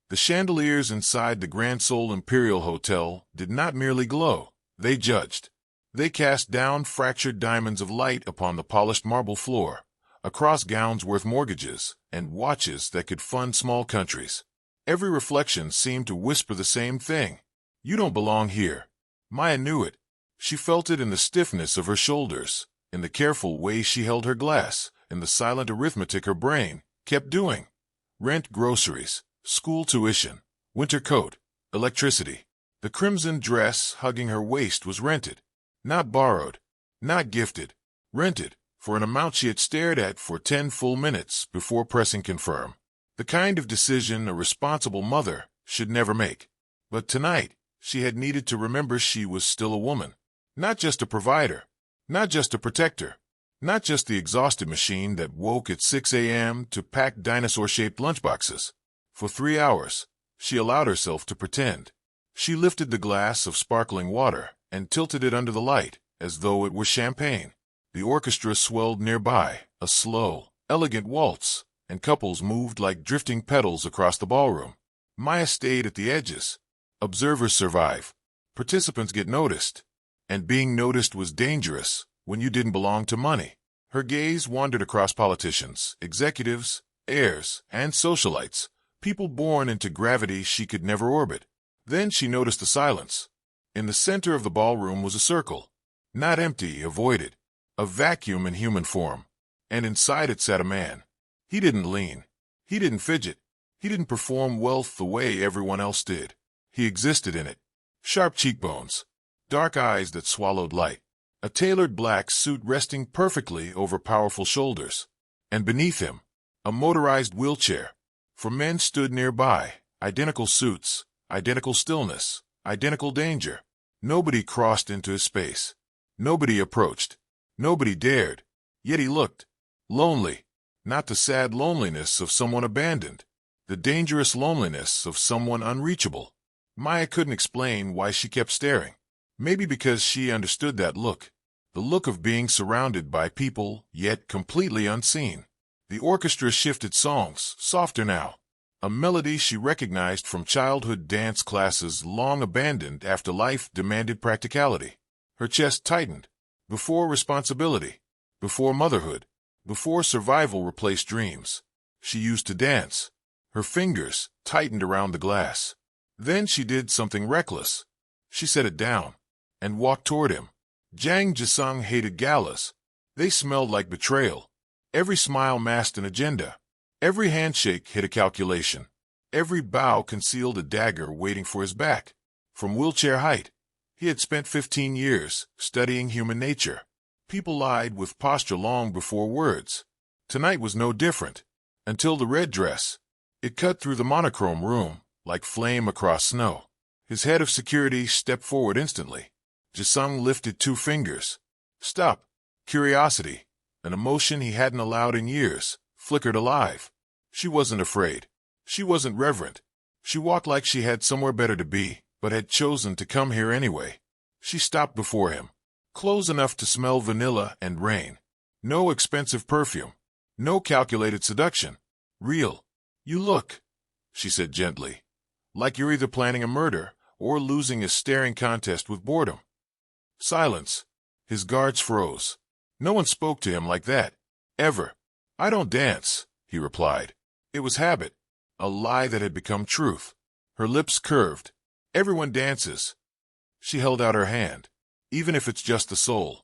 The chandeliers inside the Grand Seoul Imperial Hotel did not merely glow, they judged. They cast down fractured diamonds of light upon the polished marble floor, across gowns worth mortgages, and watches that could fund small countries. Every reflection seemed to whisper the same thing. You don't belong here. Maya knew it. She felt it in the stiffness of her shoulders, in the careful way she held her glass, in the silent arithmetic her brain kept doing. Rent, groceries, school tuition, winter coat, electricity. The crimson dress hugging her waist was rented. Not borrowed, not gifted, rented, for an amount she had stared at for 10 full minutes before pressing confirm. The kind of decision a responsible mother should never make. But tonight, she had needed to remember she was still a woman. Not just a provider, not just a protector, not just the exhausted machine that woke at 6 a.m. to pack dinosaur-shaped lunchboxes. For 3 hours, she allowed herself to pretend. She lifted the glass of sparkling water and tilted it under the light, as though it were champagne. The orchestra swelled nearby, a slow, elegant waltz, and couples moved like drifting petals across the ballroom. Maya stayed at the edges. Observers survive. Participants get noticed. And being noticed was dangerous when you didn't belong to money. Her gaze wandered across politicians, executives, heirs, and socialites, people born into gravity she could never orbit. Then she noticed the silence. In the center of the ballroom was a circle, not empty, avoided, a vacuum in human form, and inside it sat a man. He didn't lean. He didn't fidget. He didn't perform wealth the way everyone else did. He existed in it. Sharp cheekbones, dark eyes that swallowed light, a tailored black suit resting perfectly over powerful shoulders, and beneath him, a motorized wheelchair. For men stood nearby, identical suits, identical stillness, identical danger. Nobody crossed into his space. Nobody approached. Nobody dared. Yet he looked lonely. Not the sad loneliness of someone abandoned. The dangerous loneliness of someone unreachable. Maya couldn't explain why she kept staring. Maybe because she understood that look. The look of being surrounded by people, yet completely unseen. The orchestra shifted songs, softer now. A melody she recognized from childhood dance classes long abandoned after life demanded practicality. Her chest tightened. Before responsibility. Before motherhood. Before survival replaced dreams. She used to dance. Her fingers tightened around the glass. Then she did something reckless. She set it down and walked toward him. Jang Jisung hated galas. They smelled like betrayal. Every smile masked an agenda. Every handshake hid a calculation. Every bow concealed a dagger waiting for his back. From wheelchair height, he had spent 15 years studying human nature. People lied with posture long before words. Tonight was no different. Until the red dress. It cut through the monochrome room, like flame across snow. His head of security stepped forward instantly. Jisung lifted 2 fingers. Stop. Curiosity, an emotion he hadn't allowed in years, flickered alive. She wasn't afraid. She wasn't reverent. She walked like she had somewhere better to be, but had chosen to come here anyway. She stopped before him, close enough to smell vanilla and rain. No expensive perfume. No calculated seduction. Real. You look, she said gently, like you're either planning a murder or losing a staring contest with boredom. Silence. His guards froze. No one spoke to him like that. Ever. I don't dance, he replied. It was habit. A lie that had become truth. Her lips curved. Everyone dances. She held out her hand. Even if it's just the soul.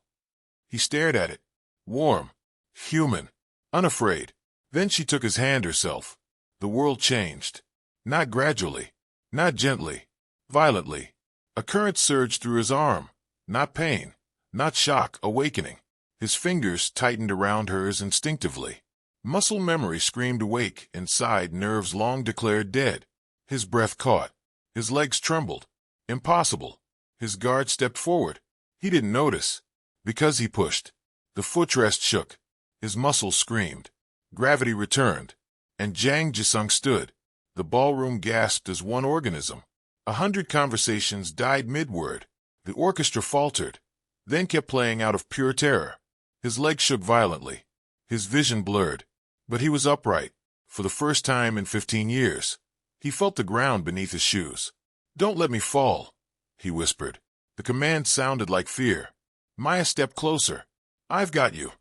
He stared at it. Warm. Human. Unafraid. Then she took his hand herself. The world changed. Not gradually. Not gently. Violently. A current surged through his arm. Not pain. Not shock. Awakening. His fingers tightened around hers instinctively. Muscle memory screamed awake inside nerves long declared dead. His breath caught. His legs trembled. Impossible. His guard stepped forward. He didn't notice. Because he pushed. The footrest shook. His muscles screamed. Gravity returned. And Jang Jisung stood. The ballroom gasped as one organism. 100 conversations died mid-word. The orchestra faltered, then kept playing out of pure terror. His legs shook violently. His vision blurred. But he was upright. For the first time in 15 years. He felt the ground beneath his shoes. "Don't let me fall," he whispered. The command sounded like fear. Maya stepped closer. "I've got you."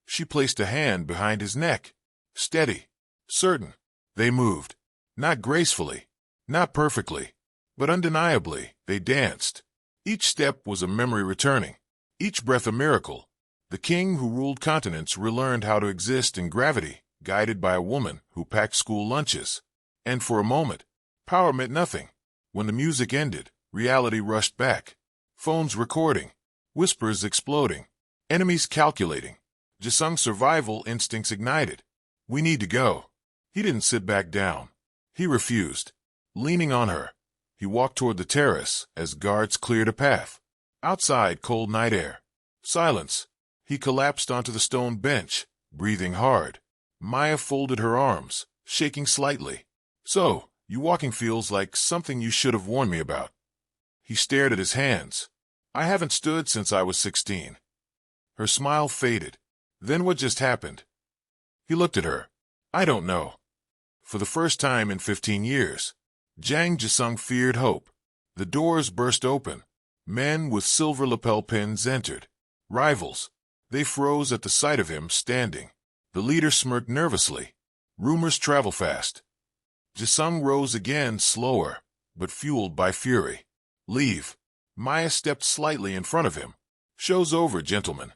She placed a hand behind his neck. Steady. Certain. They moved. Not gracefully. Not perfectly. But undeniably, they danced. Each step was a memory returning. Each breath a miracle. The king who ruled continents relearned how to exist in gravity, guided by a woman who packed school lunches. And for a moment, power meant nothing. When the music ended, reality rushed back. Phones recording. Whispers exploding. Enemies calculating. Jisung's survival instincts ignited. "We need to go." He didn't sit back down. He refused. Leaning on her, he walked toward the terrace as guards cleared a path. Outside, cold night air. Silence. He collapsed onto the stone bench, breathing hard. Maya folded her arms, shaking slightly. "So, you walking feels like something you should have warned me about." He stared at his hands. "I haven't stood since I was 16. Her smile faded. "Then what just happened?" He looked at her. "I don't know." For the first time in 15 years, Jang Jisung feared hope. The doors burst open. Men with silver lapel pins entered. Rivals. They froze at the sight of him standing. The leader smirked nervously. Rumors travel fast. Jisung rose again, slower, but fueled by fury. "Leave." Maya stepped slightly in front of him. "Show's over, gentlemen."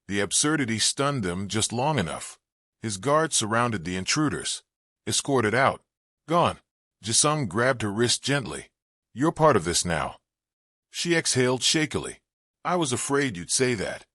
The absurdity stunned them just long enough. His guards surrounded the intruders. Escorted out. "Gone." Jisung grabbed her wrist gently. "You're part of this now." She exhaled shakily. "I was afraid you'd say that."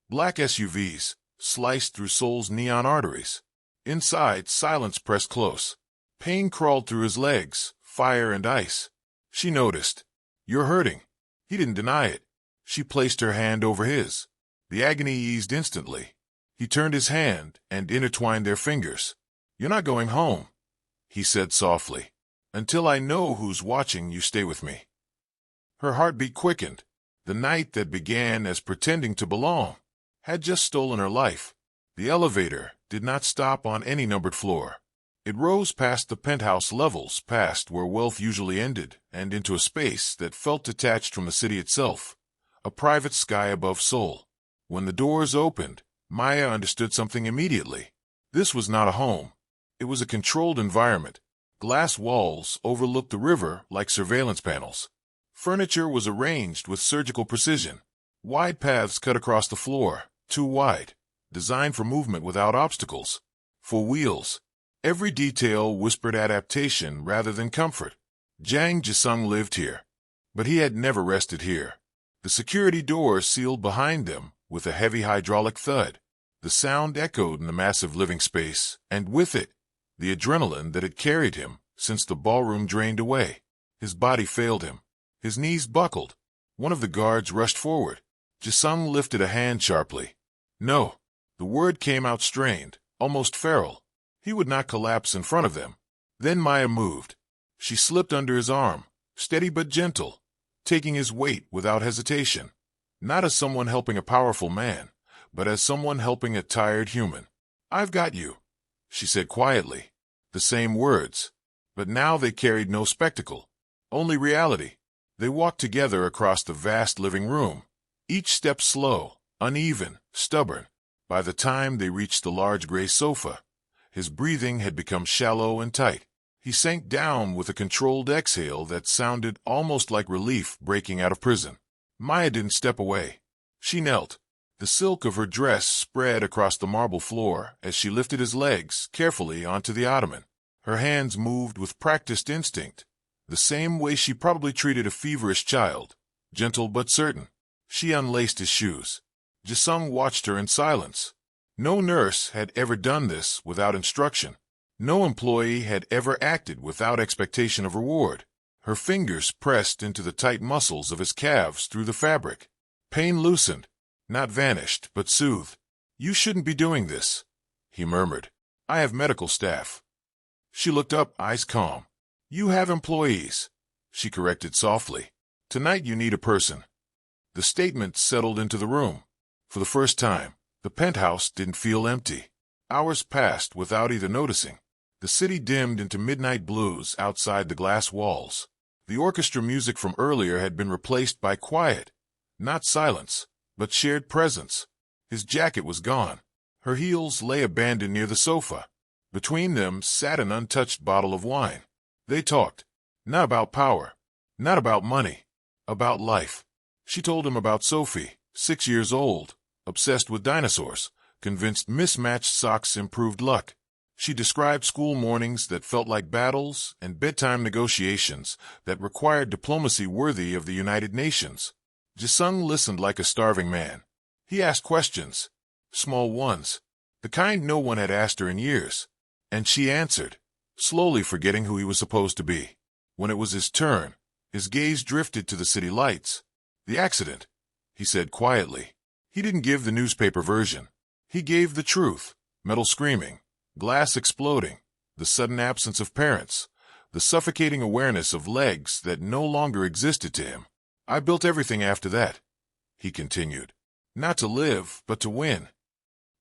Black SUVs sliced through Seoul's neon arteries. Inside, silence pressed close. Pain crawled through his legs, fire and ice. She noticed. "You're hurting." He didn't deny it. She placed her hand over his. The agony eased instantly. He turned his hand and intertwined their fingers. "You're not going home," he said softly. "Until I know who's watching, you stay with me." Her heartbeat quickened. The night that began as pretending to belong had just stolen her life. The elevator did not stop on any numbered floor. It rose past the penthouse levels, past where wealth usually ended, and into a space that felt detached from the city itself, a private sky above Seoul. When the doors opened, Maya understood something immediately. This was not a home. It was a controlled environment. Glass walls overlooked the river like surveillance panels. Furniture was arranged with surgical precision. Wide paths cut across the floor, too wide, designed for movement without obstacles. For wheels. Every detail whispered adaptation rather than comfort. Jang Jisung lived here, but he had never rested here. The security doors sealed behind them with a heavy hydraulic thud. The sound echoed in the massive living space, and with it, the adrenaline that had carried him since the ballroom drained away. His body failed him. His knees buckled. One of the guards rushed forward. Jisung lifted a hand sharply. "No." The word came out strained, almost feral. He would not collapse in front of them. Then Maya moved. She slipped under his arm, steady but gentle, taking his weight without hesitation. Not as someone helping a powerful man, but as someone helping a tired human. "I've got you," she said quietly. The same words, but now they carried no spectacle, only reality. They walked together across the vast living room, each step slow, uneven, stubborn. By the time they reached the large gray sofa, his breathing had become shallow and tight. He sank down with a controlled exhale that sounded almost like relief breaking out of prison. Maya didn't step away. She knelt. The silk of her dress spread across the marble floor as she lifted his legs carefully onto the ottoman. Her hands moved with practiced instinct, the same way she probably treated a feverish child, gentle but certain. She unlaced his shoes. Jisung watched her in silence. No nurse had ever done this without instruction. No employee had ever acted without expectation of reward. Her fingers pressed into the tight muscles of his calves through the fabric. Pain loosened, not vanished, but soothed. "You shouldn't be doing this," he murmured. "I have medical staff." She looked up, eyes calm. "You have employees," she corrected softly. "Tonight you need a person." The statement settled into the room. For the first time, the penthouse didn't feel empty. Hours passed without either noticing. The city dimmed into midnight blues outside the glass walls. The orchestra music from earlier had been replaced by quiet, not silence, but shared presence. His jacket was gone. Her heels lay abandoned near the sofa. Between them sat an untouched bottle of wine. They talked, not about power, not about money, about life. She told him about Sophie, 6 years old, obsessed with dinosaurs, convinced mismatched socks improved luck. She described school mornings that felt like battles and bedtime negotiations that required diplomacy worthy of the United Nations. Jisung listened like a starving man. He asked questions, small ones, the kind no one had asked her in years, and she answered, slowly forgetting who he was supposed to be. When it was his turn, his gaze drifted to the city lights. The accident, he said quietly. He didn't give the newspaper version. He gave the truth. Metal screaming, glass exploding, the sudden absence of parents, the suffocating awareness of legs that no longer existed to him. I built everything after that, he continued. Not to live, but to win.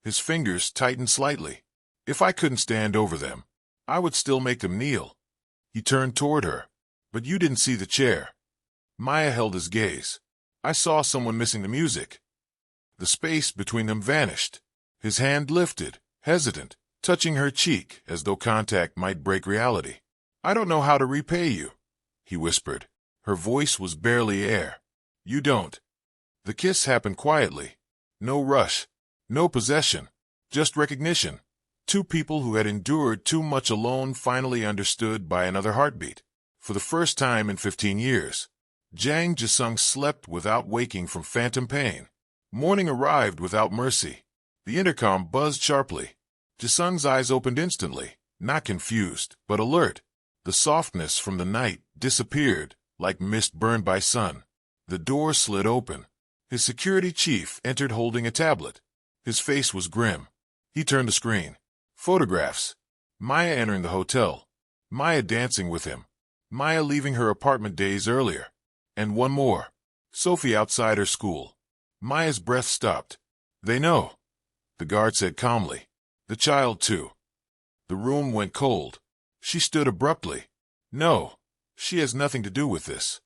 His fingers tightened slightly. If I couldn't stand over them, I would still make them kneel. He turned toward her. But you didn't see the chair. Maya held his gaze. I saw someone missing the music. The space between them vanished. His hand lifted, hesitant, touching her cheek as though contact might break reality. I don't know how to repay you, he whispered. Her voice was barely air. You don't. The kiss happened quietly. No rush, no possession, just recognition. Two people who had endured too much alone finally understood by another heartbeat. For the first time in 15 years, Jang Jisung slept without waking from phantom pain. Morning arrived without mercy. The intercom buzzed sharply. Jisung's eyes opened instantly, not confused, but alert. The softness from the night disappeared, like mist burned by sun. The door slid open. His security chief entered holding a tablet. His face was grim. He turned the screen. Photographs. Maya entering the hotel. Maya dancing with him. Maya leaving her apartment days earlier. And one more. Sophie outside her school. Maya's breath stopped. They know, the guard said calmly. The child, too. The room went cold. She stood abruptly. No, she has nothing to do with this.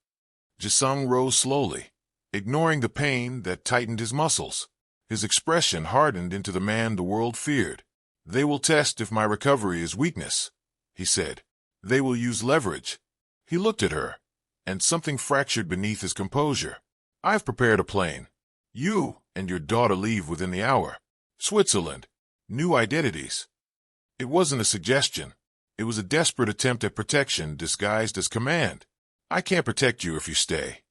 Jisung rose slowly, ignoring the pain that tightened his muscles. His expression hardened into the man the world feared. They will test if my recovery is weakness, he said. They will use leverage. He looked at her, and something fractured beneath his composure. I've prepared a plane. You and your daughter leave within the hour. Switzerland. New identities. It wasn't a suggestion. It was a desperate attempt at protection disguised as command. I can't protect you if you stay.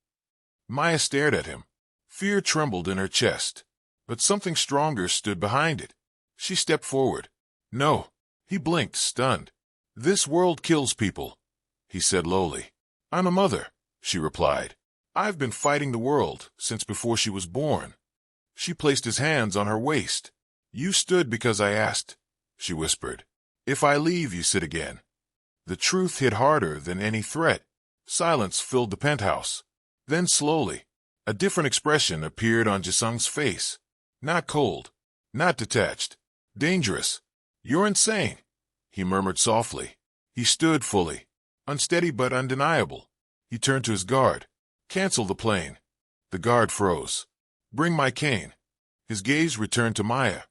Maya stared at him. Fear trembled in her chest, but something stronger stood behind it. She stepped forward. No. He blinked, stunned. This world kills people, he said lowly. I'm a mother, she replied. I've been fighting the world since before she was born. She placed his hands on her waist. You stood because I asked, she whispered. If I leave, you sit again. The truth hit harder than any threat. Silence filled the penthouse. Then slowly, a different expression appeared on Jisung's face. Not cold, not detached, dangerous. You're insane, he murmured softly. He stood fully, unsteady but undeniable. He turned to his guard. Cancel the plane. The guard froze. Bring my cane. His gaze returned to Maya.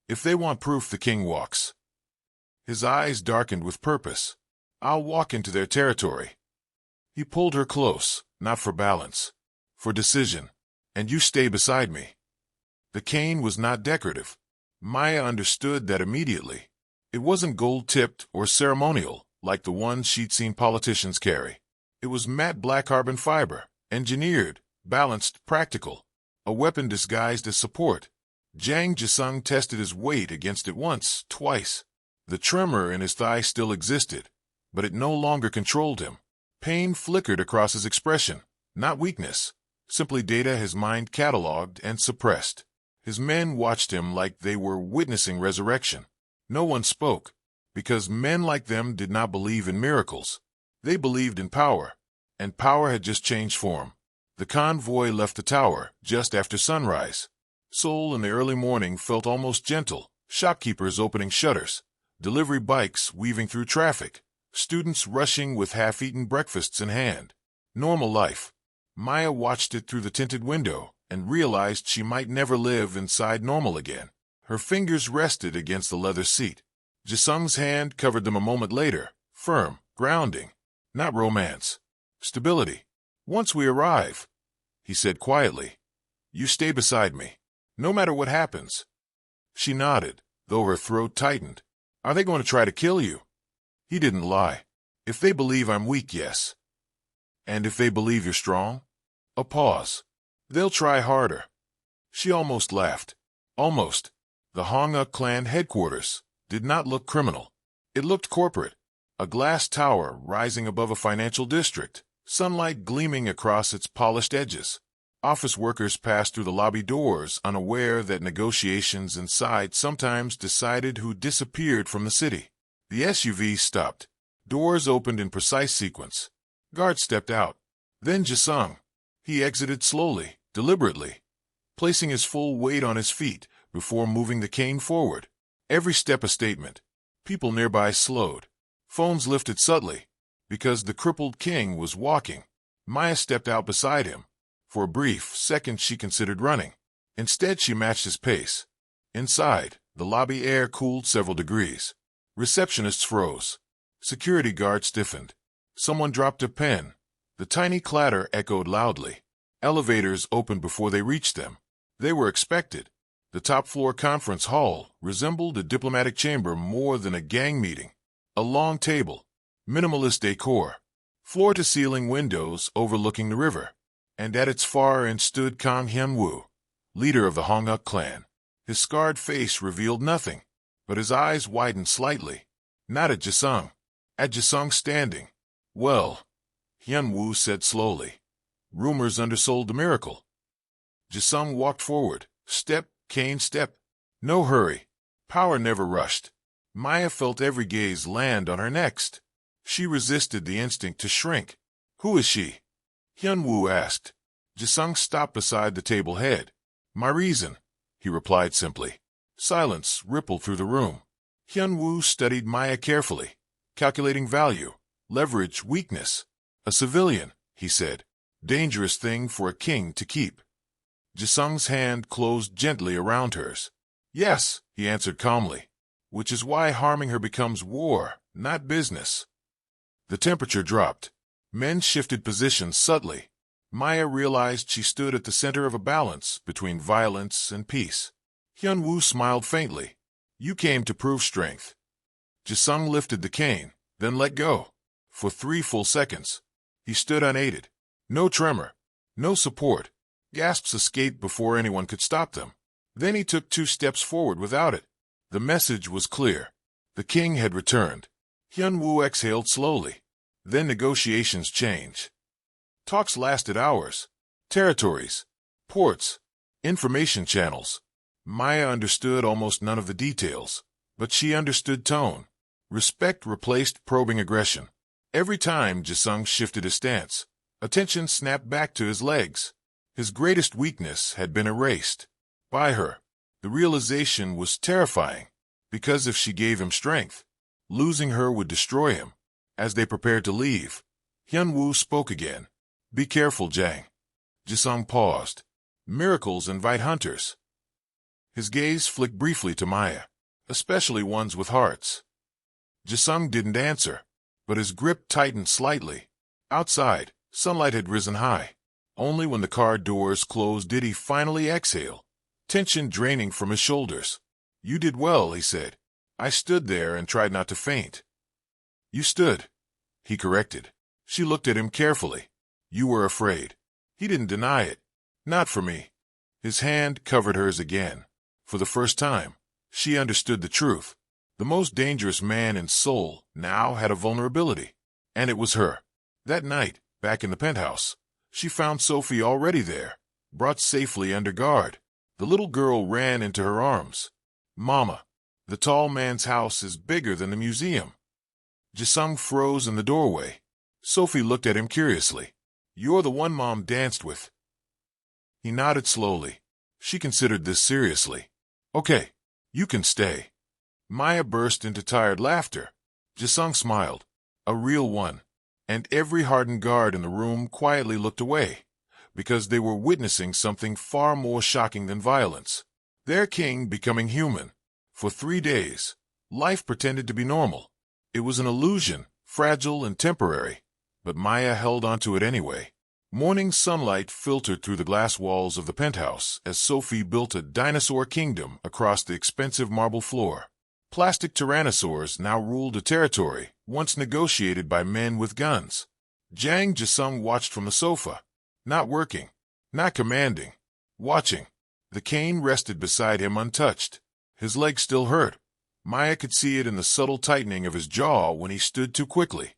If they want proof, the king walks. His eyes darkened with purpose. I'll walk into their territory. He pulled her close, not for balance, for decision. And you stay beside me. The cane was not decorative. Maya understood that immediately. It wasn't gold-tipped or ceremonial, like the ones she'd seen politicians carry. It was matte black carbon fiber, engineered, balanced, practical. A weapon disguised as support. Jang Jisung tested his weight against it once, twice. The tremor in his thigh still existed, but it no longer controlled him. Pain flickered across his expression, not weakness, simply data his mind cataloged and suppressed. His men watched him like they were witnessing resurrection. No one spoke, because men like them did not believe in miracles. They believed in power, and power had just changed form. The convoy left the tower just after sunrise. Seoul in the early morning felt almost gentle, shopkeepers opening shutters, delivery bikes weaving through traffic, students rushing with half-eaten breakfasts in hand. Normal life. Maya watched it through the tinted window and realized she might never live inside normal again. Her fingers rested against the leather seat. Jisung's hand covered them a moment later, firm, grounding. Not romance. Stability. Once we arrive, he said quietly, you stay beside me, no matter what happens. She nodded, though her throat tightened. Are they going to try to kill you? He didn't lie. If they believe I'm weak, yes. And if they believe you're strong? A pause. They'll try harder. She almost laughed. Almost. The Honguk clan headquarters did not look criminal. It looked corporate. A glass tower rising above a financial district, sunlight gleaming across its polished edges. Office workers passed through the lobby doors, unaware that negotiations inside sometimes decided who disappeared from the city. The SUV stopped. Doors opened in precise sequence. Guards stepped out. Then Jisung. He exited slowly, deliberately, placing his full weight on his feet before moving the cane forward. Every step a statement. People nearby slowed. Phones lifted subtly. Because the crippled king was walking, Maya stepped out beside him. For a brief second she considered running. Instead she matched his pace. Inside, the lobby air cooled several degrees. Receptionists froze. Security guards stiffened. Someone dropped a pen. The tiny clatter echoed loudly. Elevators opened before they reached them. They were expected. The top-floor conference hall resembled a diplomatic chamber more than a gang meeting. A long table. Minimalist decor. Floor-to-ceiling windows overlooking the river. And at its far end stood Kang Hyun-woo, leader of the Honguk clan. His scarred face revealed nothing, but his eyes widened slightly. Not at Jisung. At Jisung standing. Well, Hyun-woo said slowly. Rumors undersold the miracle. Jisung walked forward, step, cane step. No hurry. Power never rushed. Maya felt every gaze land on her next. She resisted the instinct to shrink. Who is she? Hyun-woo asked. Jisung stopped beside the table head. My reason, he replied simply. Silence rippled through the room. Hyun-woo studied Maya carefully, calculating value, leverage, weakness. A civilian, he said. Dangerous thing for a king to keep. Jisung's hand closed gently around hers. Yes, he answered calmly. Which is why harming her becomes war, not business. The temperature dropped. Men shifted positions subtly. Maya realized she stood at the center of a balance between violence and peace. Hyun-woo smiled faintly. You came to prove strength. Jisung lifted the cane, then let go. For 3 full seconds. He stood unaided. No tremor. No support. Gasps escaped before anyone could stop them. Then he took 2 steps forward without it. The message was clear. The king had returned. Hyun-woo exhaled slowly. Then negotiations changed. Talks lasted hours. Territories, ports, information channels. Maya understood almost none of the details, but she understood tone. Respect replaced probing aggression. Every time Jisung shifted his stance, attention snapped back to his legs. His greatest weakness had been erased. By her. The realization was terrifying, because if she gave him strength, losing her would destroy him. As they prepared to leave, Hyun-woo spoke again. Be careful, Jang. Jisung paused. Miracles invite hunters. His gaze flicked briefly to Maya, especially ones with hearts. Jisung didn't answer, but his grip tightened slightly. Outside, sunlight had risen high. Only when the car doors closed did he finally exhale, tension draining from his shoulders. You did well, he said. I stood there and tried not to faint. You stood, he corrected. She looked at him carefully. You were afraid. He didn't deny it. Not for me. His hand covered hers again. For the first time, she understood the truth. The most dangerous man in Seoul now had a vulnerability. And it was her. That night, back in the penthouse, she found Sophie already there, brought safely under guard. The little girl ran into her arms. Mama, the tall man's house is bigger than the museum. Jisung froze in the doorway. Sophie looked at him curiously. You're the one Mom danced with. He nodded slowly. She considered this seriously. Okay, you can stay. Maya burst into tired laughter. Jisung smiled. A real one. And every hardened guard in the room quietly looked away, because they were witnessing something far more shocking than violence. Their king becoming human. For 3 days, life pretended to be normal. It was an illusion, fragile and temporary, but Maya held onto it anyway. Morning sunlight filtered through the glass walls of the penthouse as Sophie built a dinosaur kingdom across the expensive marble floor. Plastic tyrannosaurs now ruled a territory once negotiated by men with guns. Jang Jisung watched from the sofa, not working, not commanding, watching. The cane rested beside him untouched. His leg still hurt. Maya could see it in the subtle tightening of his jaw when he stood too quickly.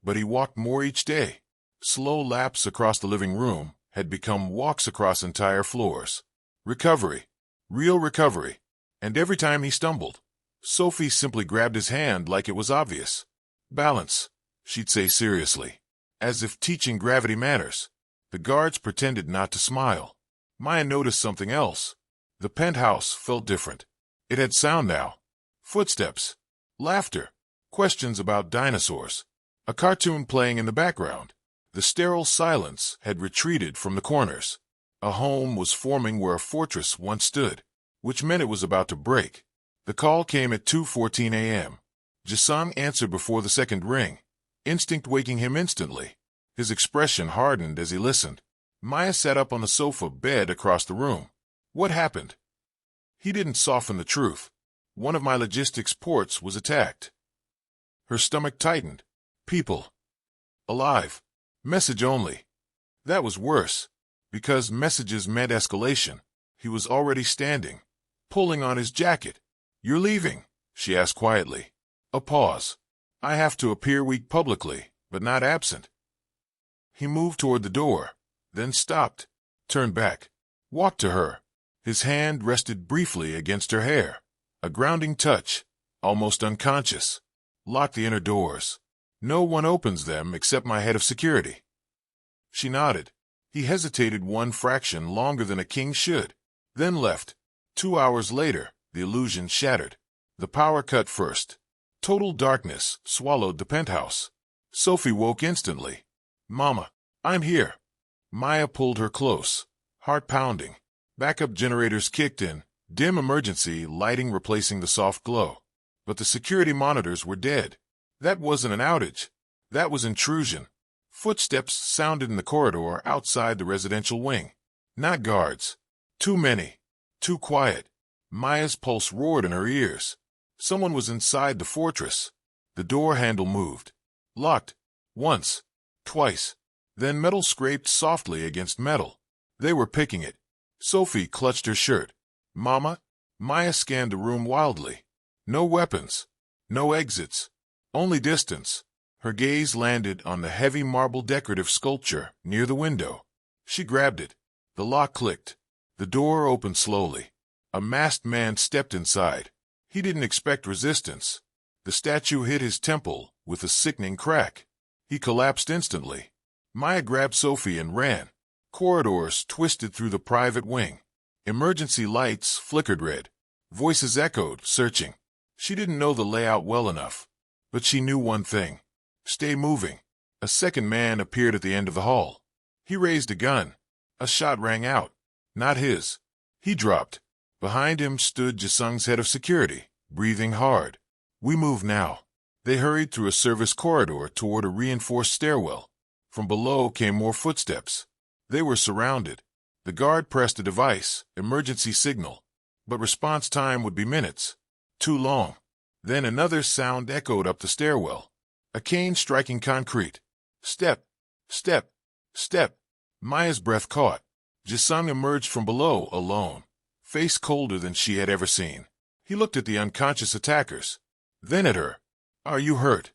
But he walked more each day. Slow laps across the living room had become walks across entire floors. Recovery. Real recovery. And every time he stumbled, Sophie simply grabbed his hand like it was obvious. Balance, she'd say seriously, as if teaching gravity matters. The guards pretended not to smile. Maya noticed something else. The penthouse felt different. It had sound now. Footsteps. Laughter. Questions about dinosaurs. A cartoon playing in the background. The sterile silence had retreated from the corners. A home was forming where a fortress once stood, which meant it was about to break. The call came at 2:14 a.m. Jisung answered before the second ring, instinct waking him instantly. His expression hardened as he listened. Maya sat up on the sofa bed across the room. What happened? He didn't soften the truth. One of my logistics ports was attacked. Her stomach tightened. People. Alive. Message only. That was worse, because messages meant escalation. He was already standing, pulling on his jacket. "You're leaving?" she asked quietly. A pause. "I have to appear weak publicly, but not absent." He moved toward the door, then stopped, turned back, walked to her. His hand rested briefly against her hair. A grounding touch, almost unconscious. "Lock the inner doors. No one opens them except my head of security." She nodded. He hesitated one fraction longer than a king should, then left. 2 hours later, the illusion shattered. The power cut first. Total darkness swallowed the penthouse. Sophie woke instantly. "Mama, I'm here." Maya pulled her close, heart pounding. Backup generators kicked in, dim emergency lighting replacing the soft glow. But the security monitors were dead. That wasn't an outage. That was intrusion. Footsteps sounded in the corridor outside the residential wing. Not guards. Too many. Too quiet. Maya's pulse roared in her ears. Someone was inside the fortress. The door handle moved. Locked. Once. Twice. Then metal scraped softly against metal. They were picking it. Sophie clutched her shirt. "Mama?" Maya scanned the room wildly. No weapons. No exits. Only distance. Her gaze landed on the heavy marble decorative sculpture near the window. She grabbed it. The lock clicked. The door opened slowly. A masked man stepped inside. He didn't expect resistance. The statue hit his temple with a sickening crack. He collapsed instantly. Maya grabbed Sophie and ran. Corridors twisted through the private wing. Emergency lights flickered red. Voices echoed, searching. She didn't know the layout well enough. But she knew one thing. Stay moving. A second man appeared at the end of the hall. He raised a gun. A shot rang out. Not his. He dropped. Behind him stood Jisung's head of security, breathing hard. "We move now." They hurried through a service corridor toward a reinforced stairwell. From below came more footsteps. They were surrounded. The guard pressed a device, emergency signal. But response time would be minutes. Too long. Then another sound echoed up the stairwell. A cane striking concrete. Step. Step. Step. Maya's breath caught. Jisung emerged from below, alone, face colder than she had ever seen. He looked at the unconscious attackers, then at her. "Are you hurt?"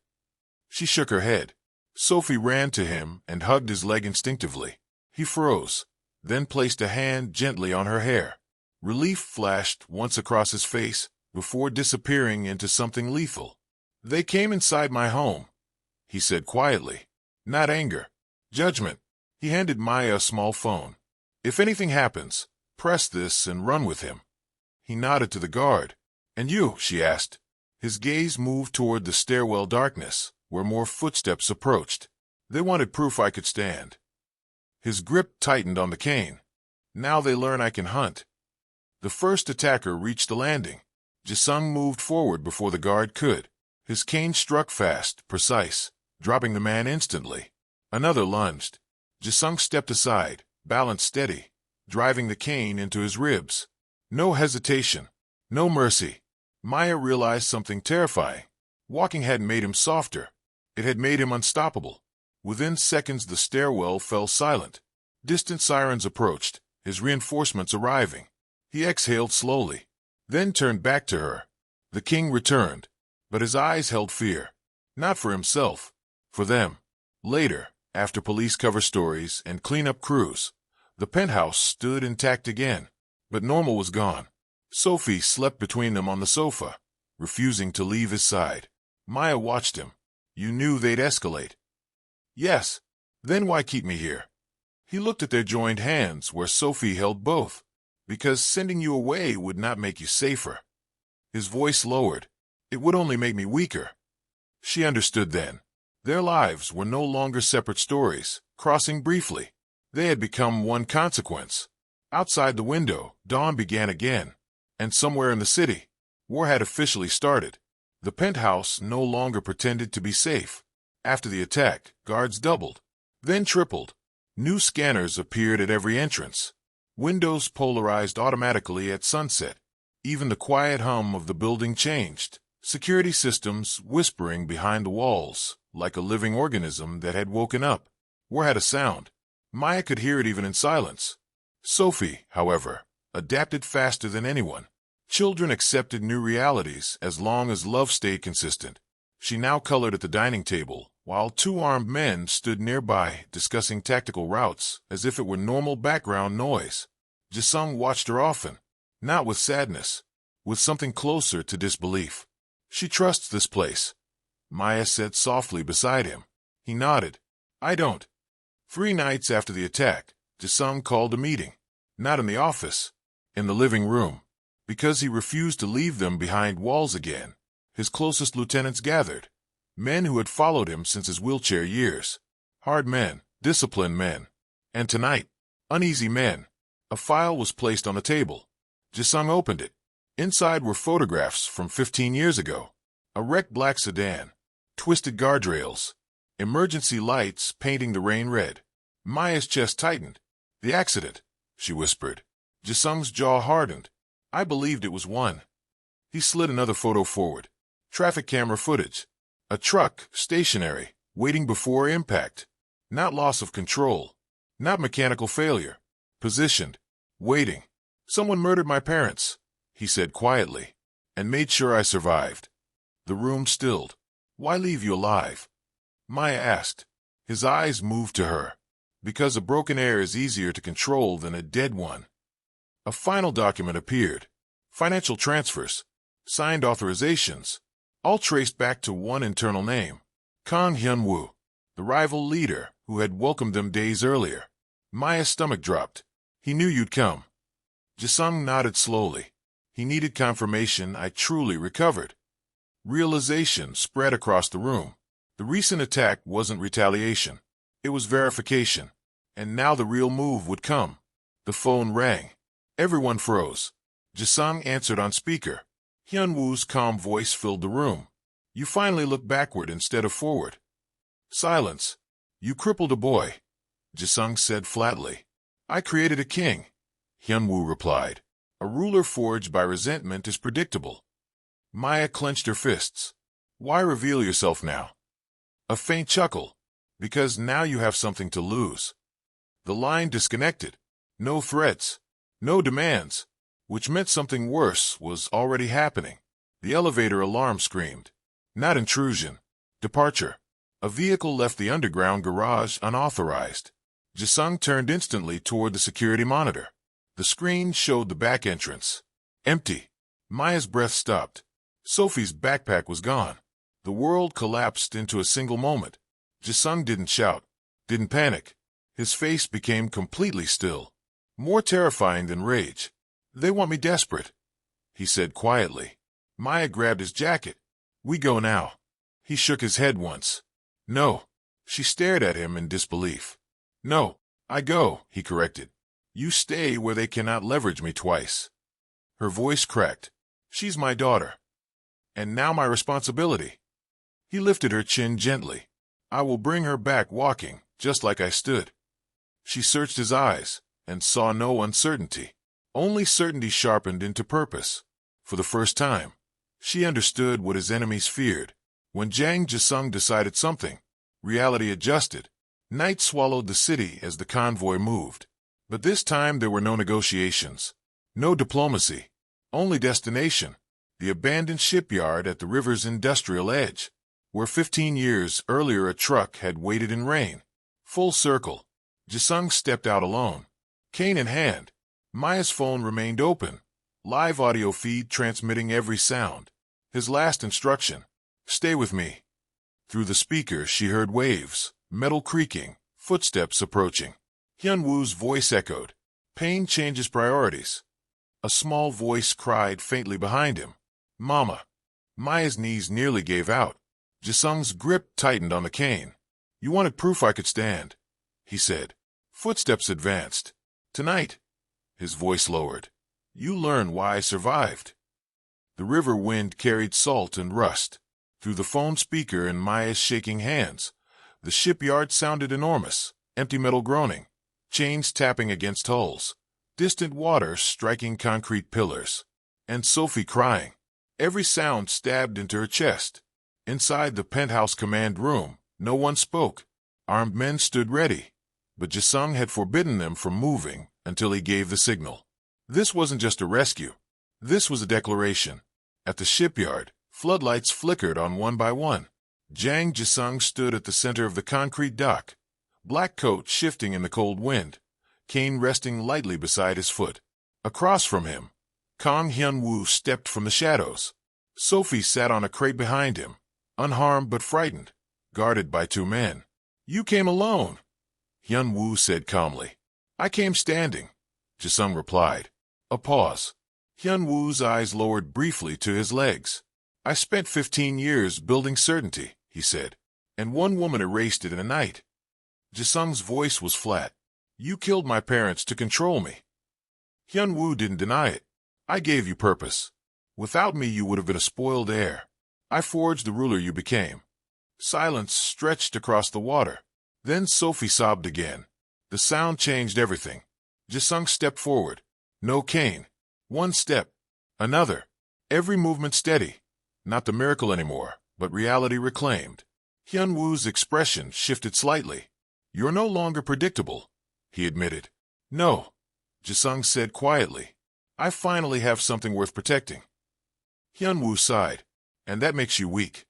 She shook her head. Sophie ran to him and hugged his leg instinctively. He froze, then placed a hand gently on her hair. Relief flashed once across his face before disappearing into something lethal. "They came inside my home," he said quietly. Not anger. Judgment. He handed Maya a small phone. "If anything happens, press this and run with him." He nodded to the guard. "And you?" she asked. His gaze moved toward the stairwell darkness, where more footsteps approached. They wanted proof I could stand. His grip tightened on the cane. Now they learn I can hunt. The first attacker reached the landing. Jisung moved forward before the guard could. His cane struck fast, precise, dropping the man instantly. Another lunged. Jisung stepped aside, balanced steady, driving the cane into his ribs. No hesitation. No mercy. Maya realized something terrifying. Walking hadn't made him softer. It had made him unstoppable. Within seconds the stairwell fell silent. Distant sirens approached, his reinforcements arriving. He exhaled slowly, then turned back to her. The king returned, but his eyes held fear. Not for himself, for them. Later, after police cover stories and cleanup crews, the penthouse stood intact again, but Normal was gone. Sophie slept between them on the sofa, refusing to leave his side. Maya watched him. You knew they'd escalate. Yes. Then why keep me here? He looked at their joined hands where Sophie held both. Because sending you away would not make you safer. His voice lowered. It would only make me weaker. She understood then. Their lives were no longer separate stories, crossing briefly. They had become one consequence. Outside the window, dawn began again. And somewhere in the city, war had officially started. The penthouse no longer pretended to be safe. After the attack, guards doubled, then tripled. New scanners appeared at every entrance. Windows polarized automatically at sunset. Even the quiet hum of the building changed. Security systems whispering behind the walls, like a living organism that had woken up. War had a sound. Maya could hear it even in silence. Sophie, however, adapted faster than anyone. Children accepted new realities as long as love stayed consistent. She now colored at the dining table, while two armed men stood nearby discussing tactical routes as if it were normal background noise. Jisung watched her often, not with sadness, with something closer to disbelief. She trusts this place, Maya said softly beside him. He nodded. I don't. 3 nights after the attack, Jisung called a meeting. Not in the office, in the living room. Because he refused to leave them behind walls again, his closest lieutenants gathered. Men who had followed him since his wheelchair years. Hard men, disciplined men. And tonight, uneasy men. A file was placed on the table. Jisung opened it. Inside were photographs from 15 years ago. A wrecked black sedan. Twisted guardrails. Emergency lights painting the rain red. Maya's chest tightened. The accident, she whispered. Jisung's jaw hardened. I believed it was one. He slid another photo forward. Traffic camera footage. A truck, stationary, waiting before impact. Not loss of control. Not mechanical failure. Positioned. Waiting. Someone murdered my parents, he said quietly, and made sure I survived. The room stilled. Why leave you alive? Maya asked. His eyes moved to her. Because a broken air is easier to control than a dead one. A final document appeared. Financial transfers. Signed authorizations. All traced back to one internal name. Kang Hyun-woo, the rival leader who had welcomed them days earlier. Maya's stomach dropped. He knew you'd come. Jisung nodded slowly. He needed confirmation I truly recovered. Realization spread across the room. The recent attack wasn't retaliation. It was verification. And now the real move would come. The phone rang. Everyone froze. Jisung answered on speaker. Hyun-woo's calm voice filled the room. You finally look backward instead of forward. Silence. You crippled a boy, Jisung said flatly. I created a king, Hyun-woo replied. A ruler forged by resentment is predictable. Maya clenched her fists. Why reveal yourself now? A faint chuckle. Because now you have something to lose. The line disconnected. No threats. No demands. Which meant something worse was already happening. The elevator alarm screamed. Not intrusion. Departure. A vehicle left the underground garage unauthorized. Jisung turned instantly toward the security monitor. The screen showed the back entrance. Empty. Maya's breath stopped. Sophie's backpack was gone. The world collapsed into a single moment. Jisung didn't shout. Didn't panic. His face became completely still. More terrifying than rage. They want me desperate, he said quietly. Maya grabbed his jacket. We go now. He shook his head once. No. She stared at him in disbelief. No, I go, he corrected. You stay where they cannot leverage me twice. Her voice cracked. She's my daughter. And now my responsibility. He lifted her chin gently. I will bring her back walking, just like I stood. She searched his eyes, and saw no uncertainty. Only certainty sharpened into purpose. For the first time, she understood what his enemies feared. When Jang Jisung decided something, reality adjusted. Night swallowed the city as the convoy moved. But this time there were no negotiations, no diplomacy, only destination, the abandoned shipyard at the river's industrial edge, where 15 years earlier a truck had waited in rain. Full circle. Jisung stepped out alone, cane in hand. Maya's phone remained open, live audio feed transmitting every sound. His last instruction, stay with me. Through the speaker she heard waves, metal creaking, footsteps approaching. Hyun-woo's voice echoed. Pain changes priorities. A small voice cried faintly behind him. Mama. Maya's knees nearly gave out. Jisung's grip tightened on the cane. You wanted proof I could stand, he said. Footsteps advanced. Tonight. His voice lowered. You learn why I survived. The river wind carried salt and rust. Through the phone speaker in Maya's shaking hands, the shipyard sounded enormous, empty metal groaning, chains tapping against hulls, distant water striking concrete pillars, and Sophie crying. Every sound stabbed into her chest. Inside the penthouse command room, no one spoke. Armed men stood ready, but Jisung had forbidden them from moving until he gave the signal. This wasn't just a rescue. This was a declaration. At the shipyard, floodlights flickered on one by one. Jang Jisung stood at the center of the concrete dock, black coat shifting in the cold wind, cane resting lightly beside his foot. Across from him, Kang Hyun-woo stepped from the shadows. Sophie sat on a crate behind him, unharmed but frightened, guarded by 2 men. You came alone, Hyun-woo said calmly. I came standing, Jisung replied. A pause. Hyun-woo's eyes lowered briefly to his legs. I spent 15 years building certainty, he said, and one woman erased it in a night. Jisung's voice was flat. You killed my parents to control me. Hyun-woo didn't deny it. I gave you purpose. Without me you would have been a spoiled heir. I forged the ruler you became. Silence stretched across the water. Then Sophie sobbed again. The sound changed everything. Jisung stepped forward. No cane. One step. Another. Every movement steady. Not the miracle anymore, but reality reclaimed. Hyun-woo's expression shifted slightly. You're no longer predictable, he admitted. No, Jisung said quietly. I finally have something worth protecting. Hyun-woo sighed. And that makes you weak.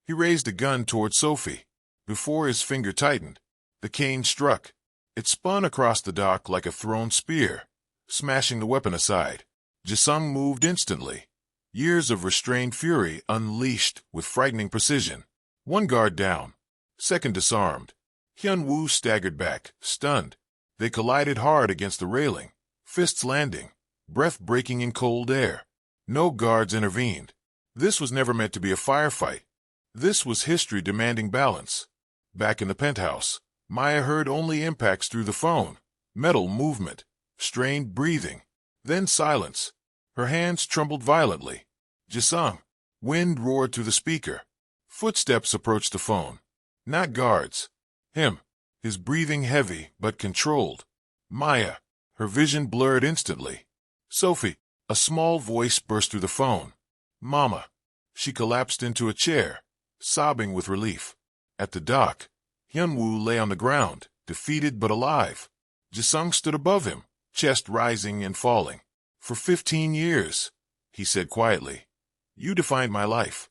He raised a gun toward Sophie. Before his finger tightened, the cane struck. It spun across the dock like a thrown spear, smashing the weapon aside. Jisung moved instantly. Years of restrained fury unleashed with frightening precision. One guard down. Second disarmed. Hyun-woo staggered back, stunned. They collided hard against the railing, fists landing, breath breaking in cold air. No guards intervened. This was never meant to be a firefight. This was history demanding balance. Back in the penthouse, Maya heard only impacts through the phone. Metal movement, strained breathing, then silence. Her hands trembled violently. Jisung. Wind roared through the speaker. Footsteps approached the phone. Not guards. Him. His breathing heavy but controlled. Maya. Her vision blurred instantly. Sophie. A small voice burst through the phone. Mama. She collapsed into a chair, sobbing with relief. At the dock, Hyun-woo lay on the ground, defeated but alive. Jisung stood above him, chest rising and falling. For 15 years, he said quietly. You defined my life.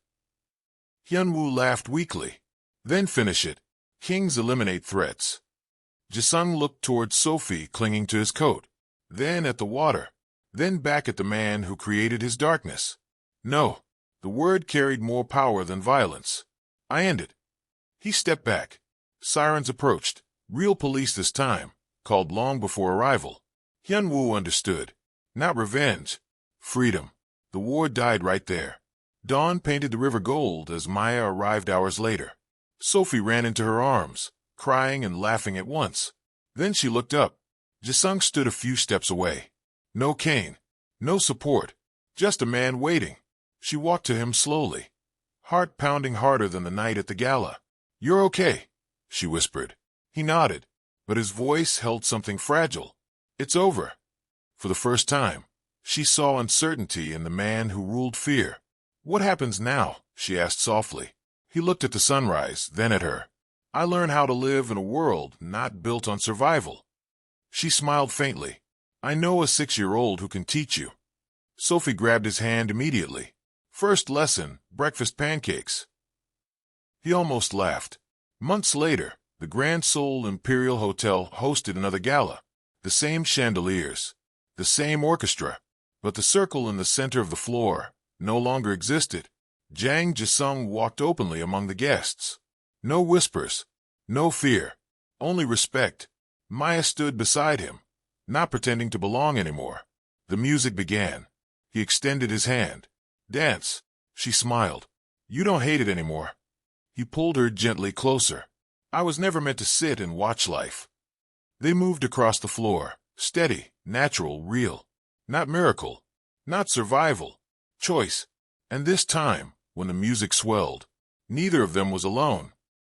Hyun-woo laughed weakly. Then finish it. Kings eliminate threats. Jisung looked toward Sophie clinging to his coat, then at the water, then back at the man who created his darkness. No, the word carried more power than violence. I end it. He stepped back. Sirens approached. Real police this time, called long before arrival. Hyun-woo understood. Not revenge. Freedom. The war died right there. Dawn painted the river gold as Maya arrived hours later. Sophie ran into her arms, crying and laughing at once. Then she looked up. Jisung stood a few steps away. No cane, no support, just a man waiting. She walked to him slowly, heart pounding harder than the night at the gala. "You're okay," she whispered. He nodded, but his voice held something fragile. "It's over." For the first time, she saw uncertainty in the man who ruled fear. "What happens now?" she asked softly. He looked at the sunrise, then at her. "I learn how to live in a world not built on survival." She smiled faintly. "I know a 6-year-old who can teach you." Sophie grabbed his hand immediately. "First lesson, breakfast pancakes." He almost laughed. Months later, the Grand Seoul Imperial Hotel hosted another gala. The same chandeliers, the same orchestra, but the circle in the center of the floor no longer existed. Jang Jisung walked openly among the guests. No whispers, no fear, only respect. Maya stood beside him, not pretending to belong anymore. The music began. He extended his hand. "Dance." She smiled. "You don't hate it anymore." He pulled her gently closer. "I was never meant to sit and watch life." They moved across the floor, steady, natural, real. Not miracle, not survival, choice. And this time, when the music swelled, neither of them was alone.